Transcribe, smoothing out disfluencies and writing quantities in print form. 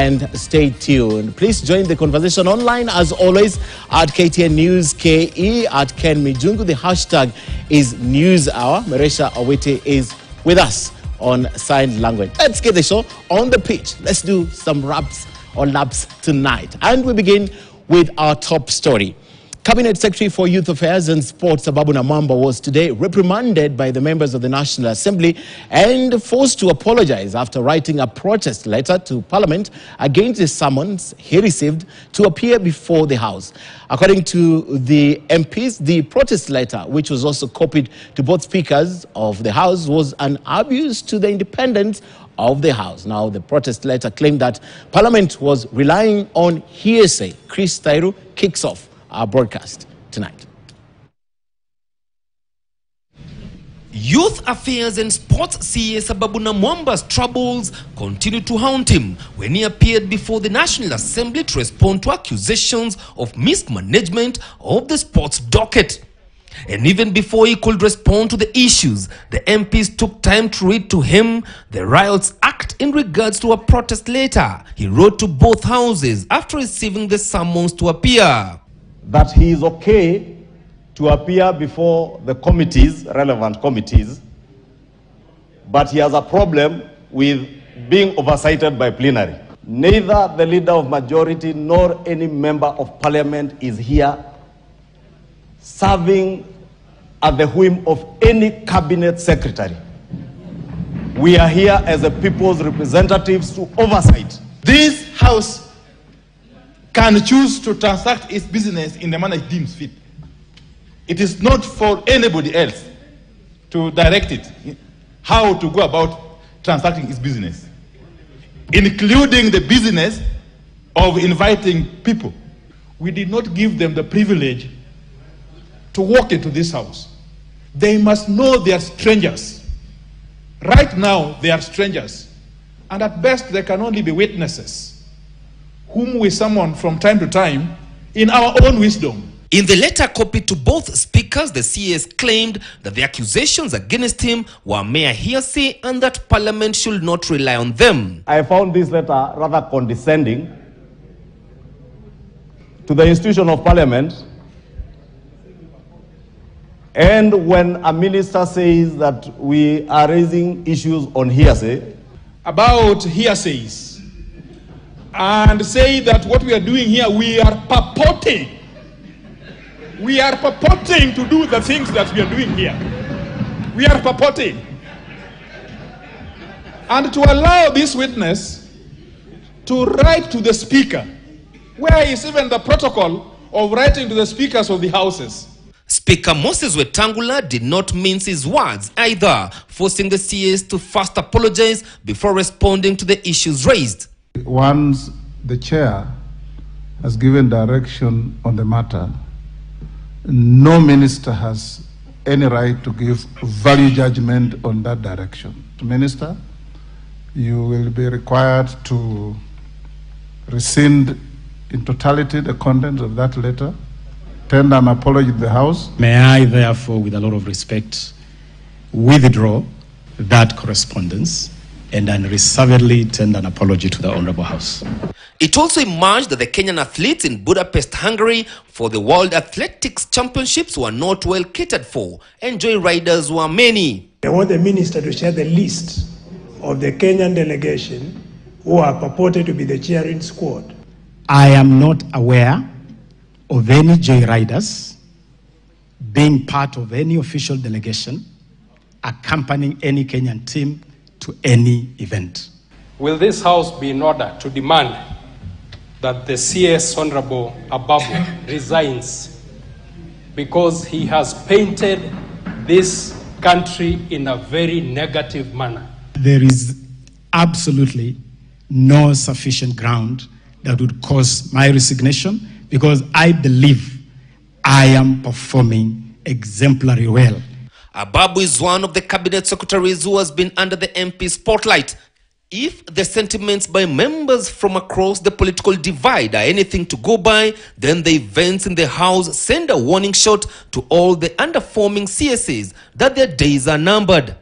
and stay tuned. Please join the conversation online as always at KTN News KE, at Ken Mijungu. The hashtag is NewsHour. Maresha Awiti is with us on sign language. Let's get the show on the pitch. Let's do some laps tonight. And we begin with our top story. Cabinet Secretary for Youth Affairs and Sports Ababu Namwamba was today reprimanded by the members of the National Assembly and forced to apologize after writing a protest letter to Parliament against the summons he received to appear before the House. According to the MPs, the protest letter, which was also copied to both speakers of the House, was an abuse to the independence of the House. Now, the protest letter claimed that Parliament was relying on hearsay. Chris Tairu kicks off our broadcast tonight. Youth Affairs and Sports CS Ababu Namwamba's troubles continued to haunt him when he appeared before the National Assembly to respond to accusations of mismanagement of the sports docket. And even before he could respond to the issues, the MPs took time to read to him the Riots Act in regards to a protest letter he wrote to both houses after receiving the summons to appear. That he is okay to appear before the committees, relevant committees, but he has a problem with being oversighted by plenary. Neither the leader of majority nor any member of parliament is here serving at the whim of any cabinet secretary. We are here as a people's representatives to oversight. This house can choose to transact its business in the manner it deems fit. It is not for anybody else to direct it how to go about transacting its business, including the business of inviting people. We did not give them the privilege to walk into this house. They must know they are strangers. Right now, they are strangers. And at best, they can only be witnesses, whom we summon from time to time in our own wisdom. In the letter copied to both speakers, the CS claimed that the accusations against him were mere hearsay and that Parliament should not rely on them. I found this letter rather condescending to the institution of Parliament. And when a minister says that we are raising issues on hearsay, about hearsays, and say that what we are doing here, we are purporting to do the things that we are doing here. We are purporting. And to allow this witness to write to the speaker, where is even the protocol of writing to the speakers of the houses. Speaker Moses Wetangula did not mince his words either, forcing the CS to first apologize before responding to the issues raised. Once the chair has given direction on the matter, no minister has any right to give value judgment on that direction. Minister, you will be required to rescind in totality the contents of that letter, tender an apology to the House. May I therefore, with a lot of respect, withdraw that correspondence and unreservedly tender an apology to the Honorable House. It also emerged that the Kenyan athletes in Budapest, Hungary for the World Athletics Championships were not well catered for, and joyriders were many. I want the minister to share the list of the Kenyan delegation who are purported to be the cheering squad. I am not aware of any joyriders being part of any official delegation accompanying any Kenyan team to any event. Will this House be in order to demand that the CS Honorable Ababu resigns because he has painted this country in a very negative manner? There is absolutely no sufficient ground that would cause my resignation, because I believe I am performing exemplary well. Ababu is one of the cabinet secretaries who has been under the MP spotlight. If the sentiments by members from across the political divide are anything to go by, then the events in the House send a warning shot to all the underperforming CSAs that their days are numbered.